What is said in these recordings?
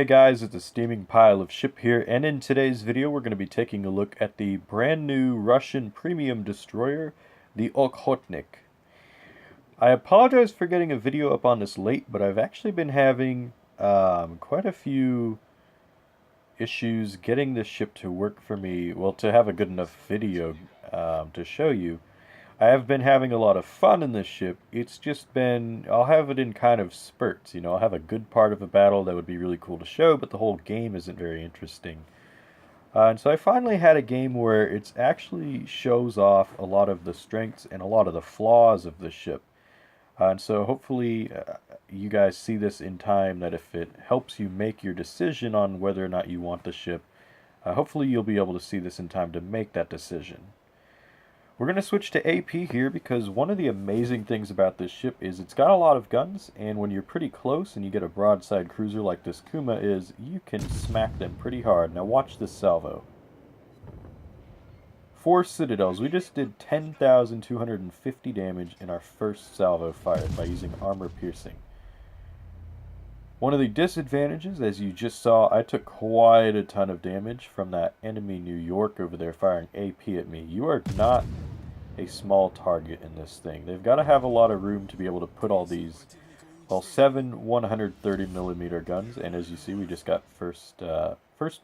Hey guys, it's a steaming pile of ship here, and in today's video we're going to be taking a look at the brand new Russian premium destroyer, the Okhotnik. I apologize for getting a video up on this late, but I've actually been having quite a few issues getting this ship to work for me, well, to have a good enough video to show you. I have been having a lot of fun in this ship. It's just been, I'll have it in kind of spurts, I'll have a good part of a battle that would be really cool to show, but the whole game isn't very interesting. And so I finally had a game where it actually shows off a lot of the strengths and a lot of the flaws of the ship. And so hopefully you guys see this in time, that if it helps you make your decision on whether or not you want the ship, hopefully you'll be able to see this in time to make that decision. We're going to switch to AP here because one of the amazing things about this ship is it's got a lot of guns, and when you're pretty close and you get a broadside cruiser like this Kuma is, you can smack them pretty hard. Now watch this salvo. 4 citadels. We just did 10,250 damage in our first salvo fired by using armor piercing. One of the disadvantages, as you just saw, I took quite a ton of damage from that enemy New York over there firing AP at me. You are not a small target in this thing. They've got to have a lot of room to be able to put all these, well, 7 130mm guns, and as you see, we just got first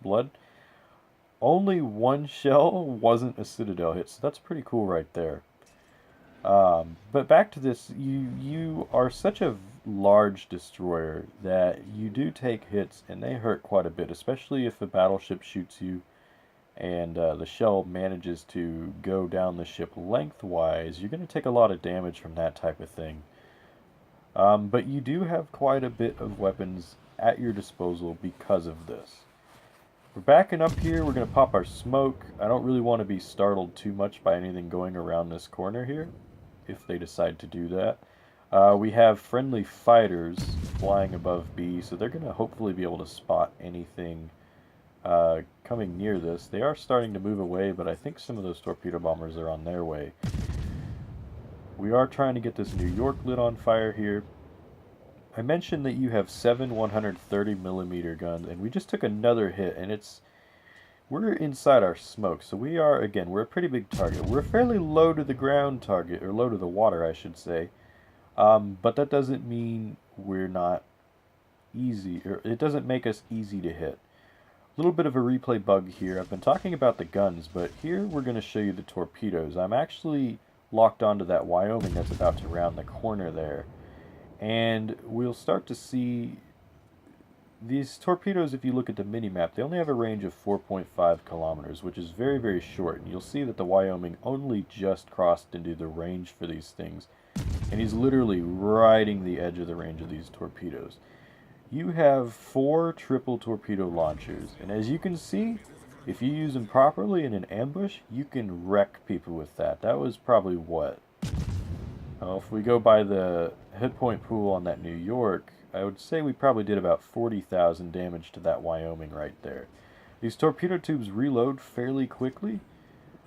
blood. Only one shell wasn't a citadel hit, so that's pretty cool right there. But back to this, you are such a large destroyer that you do take hits, and they hurt quite a bit, especially if a battleship shoots you and the shell manages to go down the ship lengthwise. You're going to take a lot of damage from that type of thing. But you do have quite a bit of weapons at your disposal because of this. We're backing up here. We're going to pop our smoke. I don't really want to be startled too much by anything going around this corner here, if they decide to do that. We have friendly fighters flying above B, so they're going to hopefully be able to spot anything coming near this. They are starting to move away, but I think some of those torpedo bombers are on their way. We are trying to get this New York lit on fire here. I mentioned that you have 7 130mm guns, and we just took another hit, and we're inside our smoke, so we're a pretty big target. We're a fairly low to the ground target, or low to the water, I should say. But that doesn't mean we're not easy, or it doesn't make us easy to hit. A little bit of a replay bug here. I've been talking about the guns, but here we're going to show you the torpedoes. I'm actually locked onto that Wyoming that's about to round the corner there. And we'll start to see these torpedoes. If you look at the mini-map, they only have a range of 4.5 kilometers, which is very, very short. And you'll see that the Wyoming only just crossed into the range for these things. And he's literally riding the edge of the range of these torpedoes. You have 4 triple torpedo launchers, and as you can see, if you use them properly in an ambush, you can wreck people with that. That was probably what? If we go by the hit point pool on that New York, I would say we probably did about 40,000 damage to that Wyoming right there. These torpedo tubes reload fairly quickly,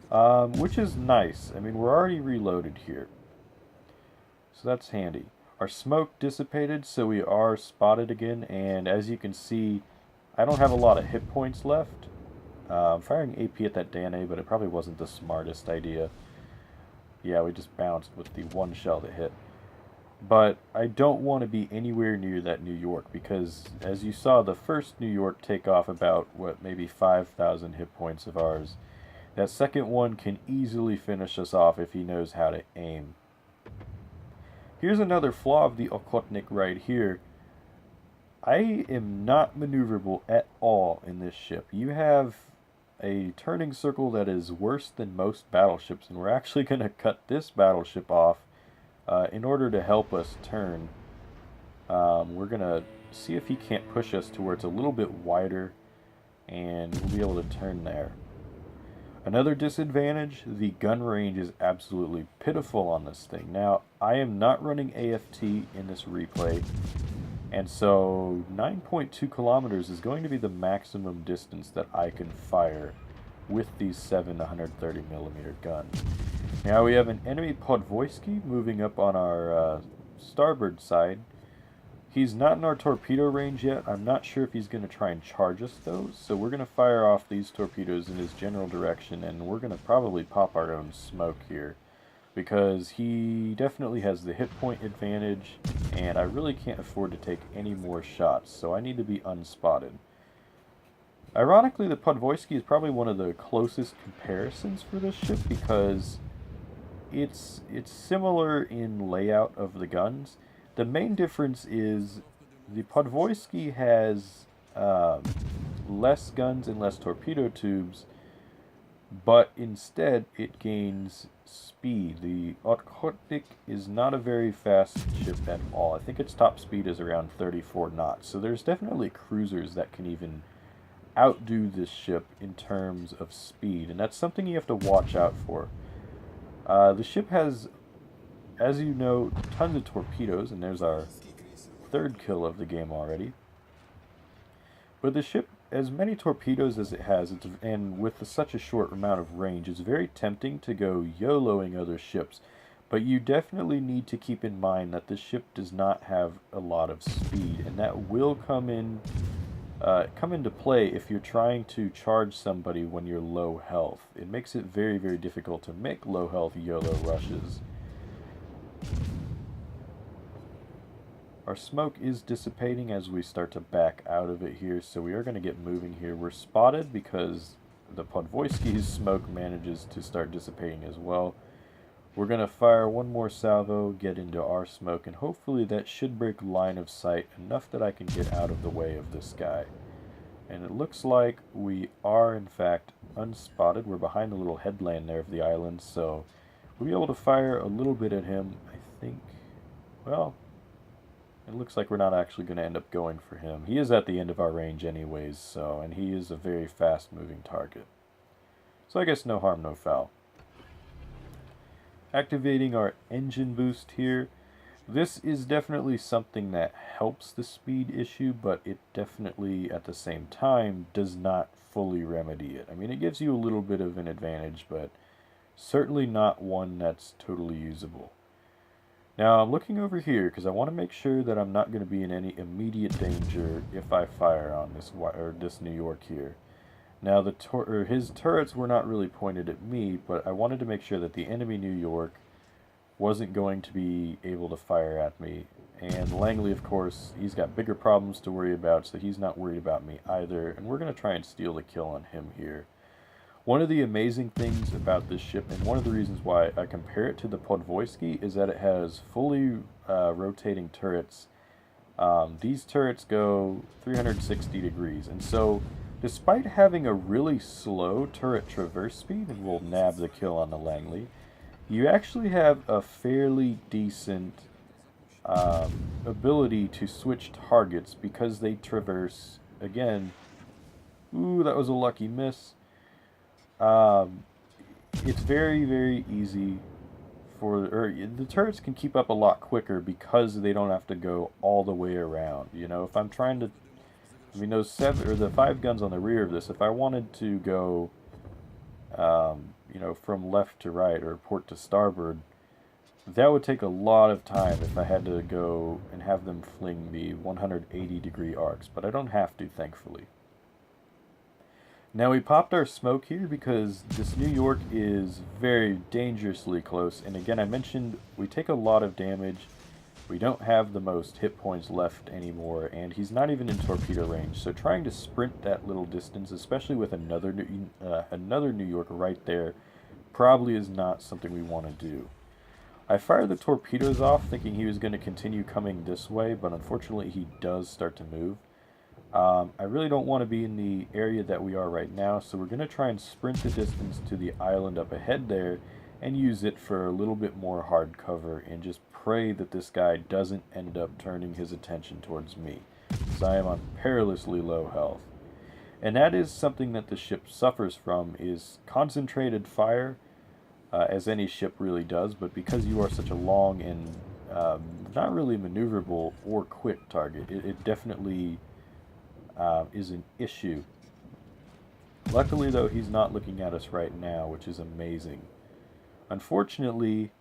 which is nice. I mean, we're already reloaded here, so that's handy. Our smoke dissipated, so we are spotted again, and as you can see, I don't have a lot of hit points left. I'm firing AP at that Dan A, but it probably wasn't the smartest idea. Yeah, we just bounced with the one shell that hit. But I don't want to be anywhere near that New York, because as you saw, the first New York take off about, maybe 5,000 hit points of ours. That second one can easily finish us off if he knows how to aim. Here's another flaw of the Okhotnik right here. I am not maneuverable at all in this ship. You have a turning circle that is worse than most battleships, and we're actually going to cut this battleship off in order to help us turn. We're going to see if he can't push us to where it's a little bit wider, and we'll be able to turn there. Another disadvantage, the gun range is absolutely pitiful on this thing. Now, I am not running AFT in this replay, and so 9.2 kilometers is going to be the maximum distance that I can fire with these 7 130mm guns. Now we have an enemy Podvoisky moving up on our starboard side. He's not in our torpedo range yet. I'm not sure if he's going to try and charge us, though. So we're going to fire off these torpedoes in his general direction, and we're going to probably pop our own smoke here, because he definitely has the hit point advantage, and I really can't afford to take any more shots, so I need to be unspotted. Ironically, the Podvoisky is probably one of the closest comparisons for this ship, because it's similar in layout of the guns. The main difference is the Podvoisky has less guns and less torpedo tubes, but instead it gains speed. The Okhotnik is not a very fast ship at all. I think its top speed is around 34 knots, so there's definitely cruisers that can even outdo this ship in terms of speed, and that's something you have to watch out for. The ship has, as you know, tons of torpedoes, and there's our third kill of the game already. But the ship, as many torpedoes as it has, and with such a short amount of range, it's very tempting to go YOLOing other ships. But you definitely need to keep in mind that this ship does not have a lot of speed, and that will come into play if you're trying to charge somebody when you're low health. It makes it very, very difficult to make low health YOLO rushes. Our smoke is dissipating as we start to back out of it here, so we are going to get moving here. We're spotted because the Podvoisky's smoke manages to start dissipating as well. We're going to fire one more salvo, get into our smoke, and hopefully that should break line of sight enough that I can get out of the way of this guy. And it looks like we are, in fact, unspotted. We're behind the little headland there of the island, so we'll be able to fire a little bit at him, I think. Well, it looks like we're not actually going to end up going for him. He is at the end of our range anyways, so, and he is a very fast-moving target. So I guess no harm, no foul. Activating our engine boost here. This is definitely something that helps the speed issue, but it definitely, at the same time, does not fully remedy it. I mean, it gives you a little bit of an advantage, but certainly not one that's totally usable. Now, I'm looking over here because I want to make sure that I'm not going to be in any immediate danger if I fire on this New York here. Now, his turrets were not really pointed at me, but I wanted to make sure that the enemy New York wasn't going to be able to fire at me. And Langley, of course, he's got bigger problems to worry about, so he's not worried about me either. And we're going to try and steal the kill on him here. One of the amazing things about this ship, and one of the reasons why I compare it to the Podvoisky, is that it has fully rotating turrets. These turrets go 360 degrees, and so despite having a really slow turret traverse speed, and we'll nab the kill on the Langley, you actually have a fairly decent ability to switch targets because they traverse, again, ooh, that was a lucky miss. It's very, very easy the turrets can keep up a lot quicker because they don't have to go all the way around. You know, if I'm trying to, I mean, the 5 guns on the rear of this, if I wanted to go, you know, from left to right or port to starboard, that would take a lot of time if I had to go and have them fling the 180-degree arcs, but I don't have to, thankfully. Now, we popped our smoke here because this New York is very dangerously close, and again, I mentioned we take a lot of damage. We don't have the most hit points left anymore, and he's not even in torpedo range, so trying to sprint that little distance, especially with another New York right there, probably is not something we want to do. I fired the torpedoes off thinking he was going to continue coming this way, but unfortunately he does start to move. I really don't want to be in the area that we are right now, so we're going to try and sprint the distance to the island up ahead there and use it for a little bit more hard cover and just pray that this guy doesn't end up turning his attention towards me, because I am on perilously low health. And that is something that the ship suffers from, is concentrated fire, as any ship really does, but because you are such a long and not really maneuverable or quick target, it definitely is an issue. Luckily, though, he's not looking at us right now, which is amazing. Unfortunately,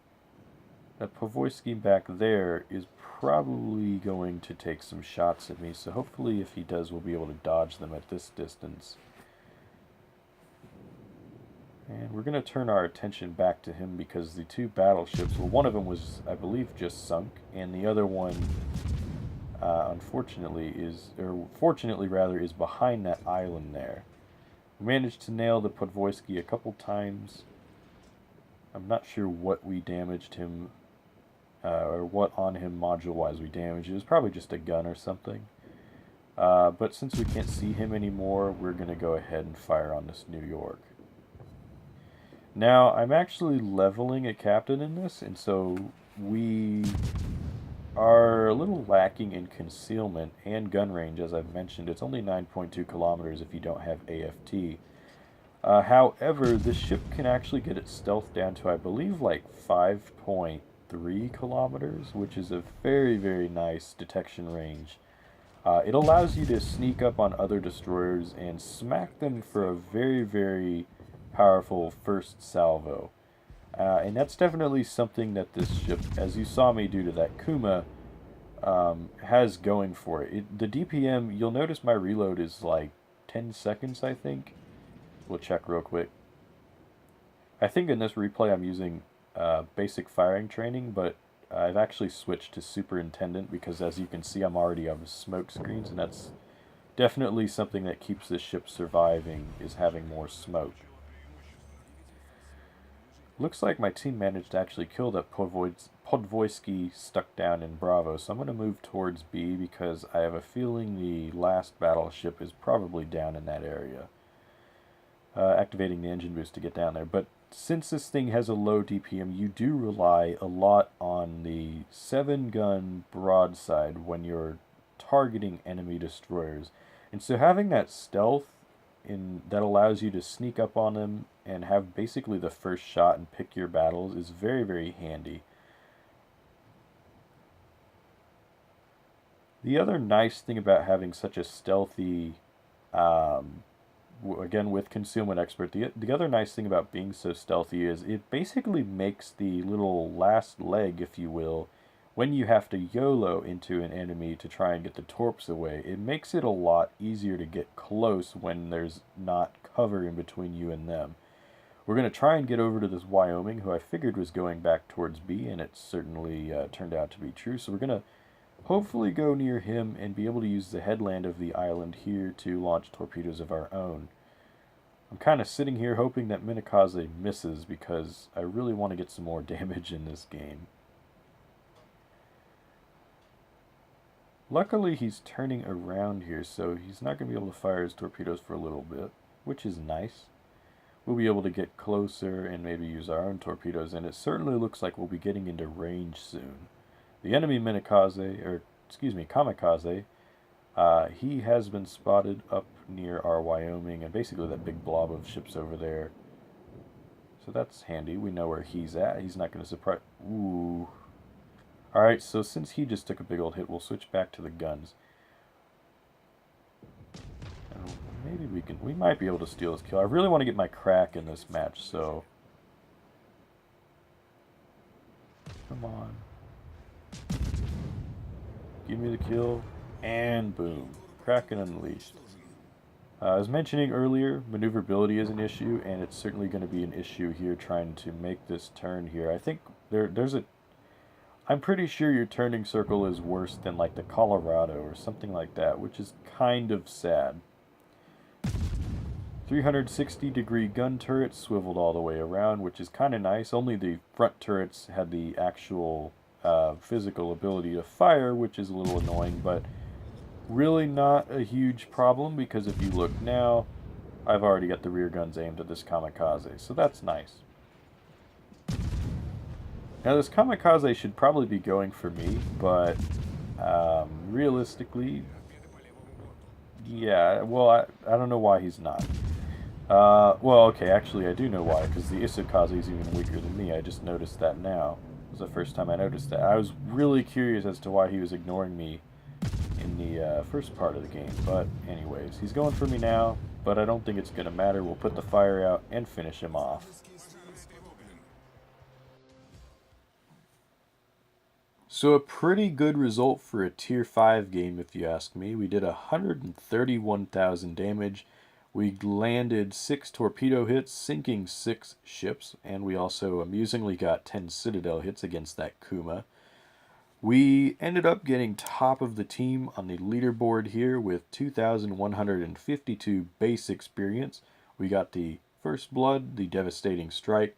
That Pavoisky back there is probably going to take some shots at me, so hopefully if he does, we'll be able to dodge them at this distance. And we're going to turn our attention back to him because the two battleships, well, one of them was, I believe, just sunk, and the other one, unfortunately, fortunately rather, is behind that island there. We managed to nail the Podvoisky a couple times. I'm not sure what we damaged him, or what on him module-wise we damaged. It was probably just a gun or something. But since we can't see him anymore, we're going to go ahead and fire on this New York. Now, I'm actually leveling a captain in this, and so we are a little lacking in concealment and gun range, as I've mentioned. It's only 9.2 kilometers if you don't have AFT. However, this ship can actually get its stealth down to, I believe, like 5.3 kilometers, which is a very, very nice detection range. It allows you to sneak up on other destroyers and smack them for a very, very powerful first salvo. And that's definitely something that this ship, as you saw me do to that Kuma, has going for it. The DPM, you'll notice my reload is like 10 seconds, I think. We'll check real quick. I think in this replay I'm using basic firing training, but I've actually switched to superintendent because, as you can see, I'm already on smoke screens, and that's definitely something that keeps this ship surviving, is having more smoke. Looks like my team managed to actually kill that Podvoisky stuck down in Bravo, so I'm going to move towards B because I have a feeling the last battleship is probably down in that area. Activating the engine boost to get down there. But since this thing has a low DPM, you do rely a lot on the 7-gun broadside when you're targeting enemy destroyers. And so having that stealth that allows you to sneak up on them and have basically the first shot and pick your battles is very, very handy. The other nice thing about having such a stealthy, again with Concealment Expert, the other nice thing about being so stealthy is it basically makes the little last leg, if you will, when you have to YOLO into an enemy to try and get the torps away, it makes it a lot easier to get close when there's not cover in between you and them. We're going to try and get over to this Wyoming, who I figured was going back towards B, and it certainly turned out to be true. So we're going to hopefully go near him and be able to use the headland of the island here to launch torpedoes of our own. I'm kind of sitting here hoping that Minakaze misses because I really want to get some more damage in this game. Luckily, he's turning around here, so he's not going to be able to fire his torpedoes for a little bit, which is nice. We'll be able to get closer and maybe use our own torpedoes, and it certainly looks like we'll be getting into range soon. The enemy Kamikaze, he has been spotted up near our Wyoming, and basically that big blob of ships over there. So that's handy. We know where he's at. He's not going to surprise... Ooh... Alright, so since he just took a big old hit, we'll switch back to the guns. Maybe we might be able to steal this kill. I really want to get my crack in this match, so... Come on. Give me the kill, and boom. Kraken unleashed. I was mentioning earlier, maneuverability is an issue, and it's certainly going to be an issue here trying to make this turn here. I think I'm pretty sure your turning circle is worse than like the Colorado or something like that, which is kind of sad. 360-degree gun turrets swiveled all the way around, which is kind of nice. Only the front turrets had the actual physical ability to fire, which is a little annoying, but really not a huge problem because if you look now, I've already got the rear guns aimed at this Kamikaze, so that's nice. Now this Kamikaze should probably be going for me, but realistically, yeah, well, I don't know why he's not. Well, okay, actually I do know why, because the Isukaze is even weaker than me. I just noticed that now. It was the first time I noticed that. I was really curious as to why he was ignoring me in the first part of the game, but anyways, he's going for me now, but I don't think it's going to matter. We'll put the fire out and finish him off. So a pretty good result for a tier 5 game if you ask me. We did 131,000 damage. We landed 6 torpedo hits, sinking 6 ships, and we also amusingly got 10 citadel hits against that Kuma. We ended up getting top of the team on the leaderboard here with 2,152 base experience. We got the First Blood, the Devastating Strike,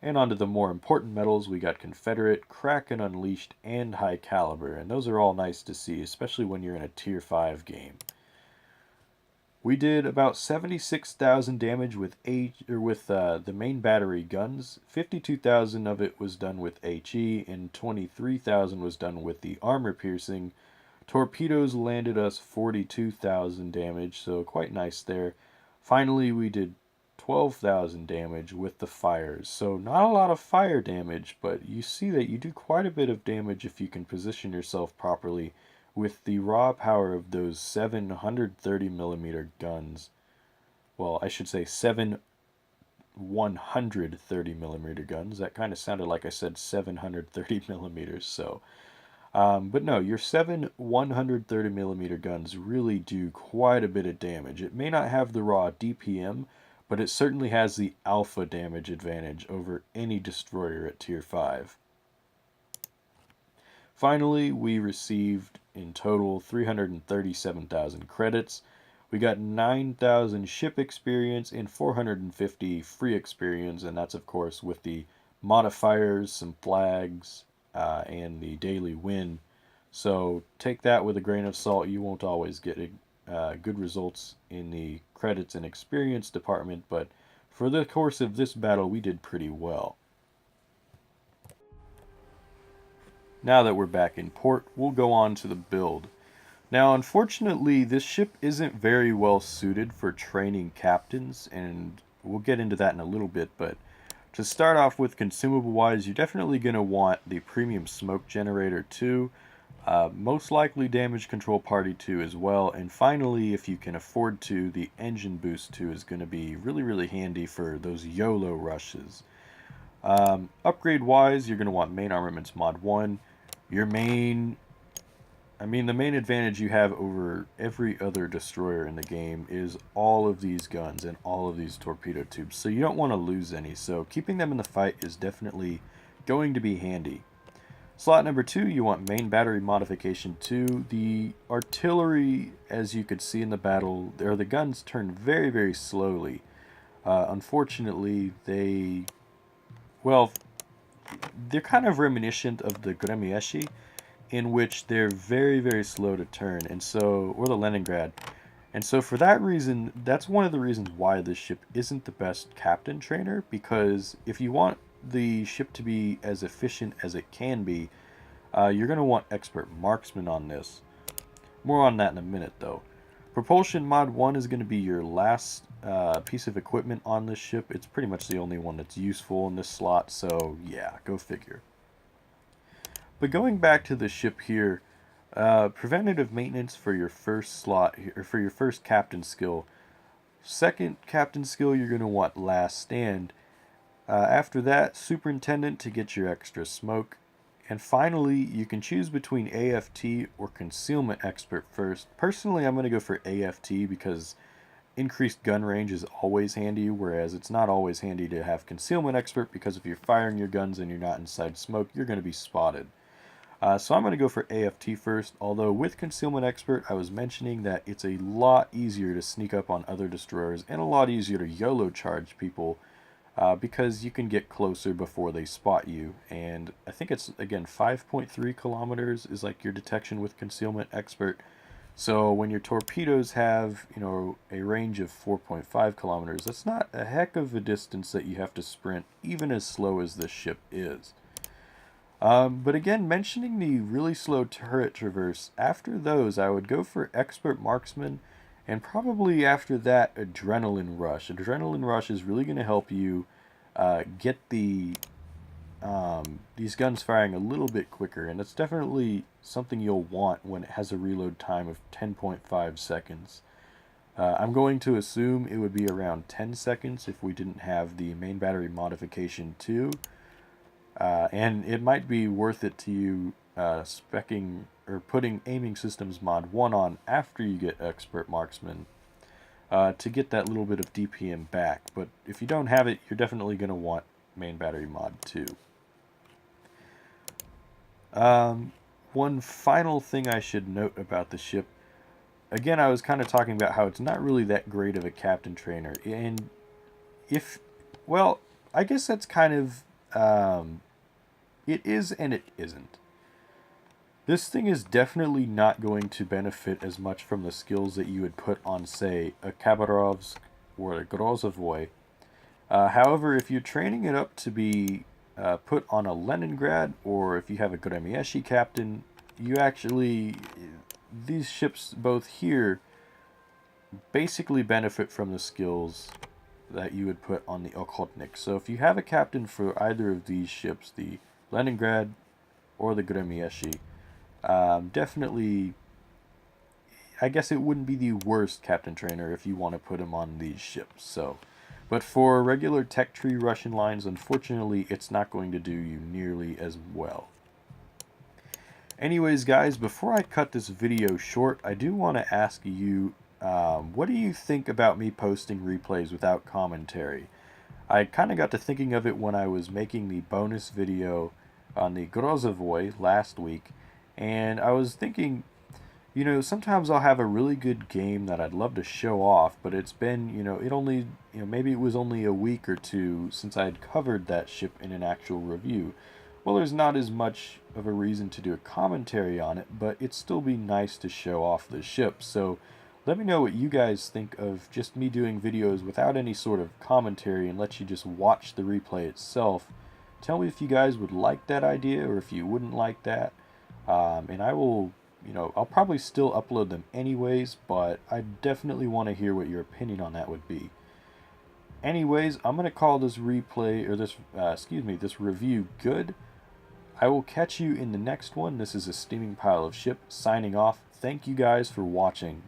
and onto the more important medals, we got Confederate, Kraken Unleashed, and High Caliber, and those are all nice to see, especially when you're in a Tier 5 game. We did about 76,000 damage with the main battery guns. 52,000 of it was done with HE, and 23,000 was done with the armor piercing. Torpedoes landed us 42,000 damage, so quite nice there. Finally, we did 12,000 damage with the fires. So not a lot of fire damage, but you see that you do quite a bit of damage if you can position yourself properly with the raw power of those 730 millimeter guns. Well, I should say 130 millimeter guns. That kind of sounded like I said 730 millimeters, so but no, your 130 millimeter guns really do quite a bit of damage. It may not have the raw DPM, but it certainly has the alpha damage advantage over any destroyer at tier 5. Finally, we received in total 337,000 credits. We got 9,000 ship experience and 450 free experience, and that's of course with the modifiers, some flags, and the daily win. So take that with a grain of salt. You won't always get good results in the credits and experience department, but for the course of this battle, we did pretty well. Now that we're back in port, we'll go on to the build. Now, unfortunately, this ship isn't very well suited for training captains, and we'll get into that in a little bit, but to start off with consumable-wise, you're definitely going to want the premium smoke generator 2, most likely damage control party 2 as well, and finally, if you can afford to, the engine boost 2 is going to be really, really handy for those YOLO rushes. Upgrade-wise, you're going to want main armaments mod 1. The main advantage you have over every other destroyer in the game is all of these guns and all of these torpedo tubes, so you don't want to lose any, so keeping them in the fight is definitely going to be handy. Slot number 2, you want main battery modification 2. The artillery, as you could see in the battle, the guns turn very, very slowly. Unfortunately, they're kind of reminiscent of the Gremieshi, in which they're very, very slow to turn, and so, or the Leningrad. And so for that reason, that's one of the reasons why this ship isn't the best captain trainer, because if you want the ship to be as efficient as it can be, you're going to want expert marksman on this. More on that in a minute, though. Propulsion mod 1 is going to be your last piece of equipment on this ship. It's pretty much the only one that's useful in this slot, so yeah, go figure. But going back to the ship here, preventative maintenance for your first slot here, or for your first captain skill. Second captain skill, you're going to want last stand. After that, superintendent to get your extra smoke. And finally, you can choose between AFT or concealment expert first. Personally, I'm going to go for AFT because increased gun range is always handy, whereas it's not always handy to have concealment expert, because if you're firing your guns and you're not inside smoke, you're going to be spotted. So I'm going to go for AFT first, although with Concealment Expert, I was mentioning that it's a lot easier to sneak up on other destroyers and a lot easier to YOLO charge people because you can get closer before they spot you. And I think it's, again, 5.3 kilometers is like your detection with Concealment Expert. So when your torpedoes have, a range of 4.5 kilometers, that's not a heck of a distance that you have to sprint, even as slow as this ship is. But again, mentioning the really slow turret traverse, after those I would go for Expert Marksman, and probably after that Adrenaline Rush. Adrenaline Rush is really going to help you get these guns firing a little bit quicker, and it's definitely something you'll want when it has a reload time of 10.5 seconds. I'm going to assume it would be around 10 seconds if we didn't have the main battery modification 2. And it might be worth it to you specking or putting aiming systems mod 1 on after you get expert marksman to get that little bit of DPM back. But if you don't have it, you're definitely going to want main battery mod 2. One final thing I should note about the ship. Again, I was kind of talking about how it's not really that great of a captain trainer. And well, I guess that's kind of, it is and it isn't. This thing is definitely not going to benefit as much from the skills that you would put on, say, a Khabarovsk or a Grozovoy. However, if you're training it up to be put on a Leningrad, or if you have a Gremieshi captain, these ships both here basically benefit from the skills that you would put on the Okhotnik. So if you have a captain for either of these ships, the Leningrad or the Gremieshi, definitely, I guess it wouldn't be the worst captain trainer if you want to put him on these ships. But for regular tech tree Russian lines, unfortunately, it's not going to do you nearly as well. Anyways, guys, before I cut this video short, I do want to ask you, what do you think about me posting replays without commentary? I kind of got to thinking of it when I was making the bonus video on the Grozovoy last week, and I was thinking, you know, sometimes I'll have a really good game that I'd love to show off, but it's been, maybe it was only a week or two since I had covered that ship in an actual review. Well, there's not as much of a reason to do a commentary on it, but it'd still be nice to show off the ship. So let me know what you guys think of just me doing videos without any sort of commentary and let you just watch the replay itself. Tell me if you guys would like that idea or if you wouldn't like that. And I will, I'll probably still upload them anyways, but I definitely want to hear what your opinion on that would be. Anyways, I'm going to call this replay, or this review good. I will catch you in the next one. This is a steaming pile of ship signing off. Thank you guys for watching.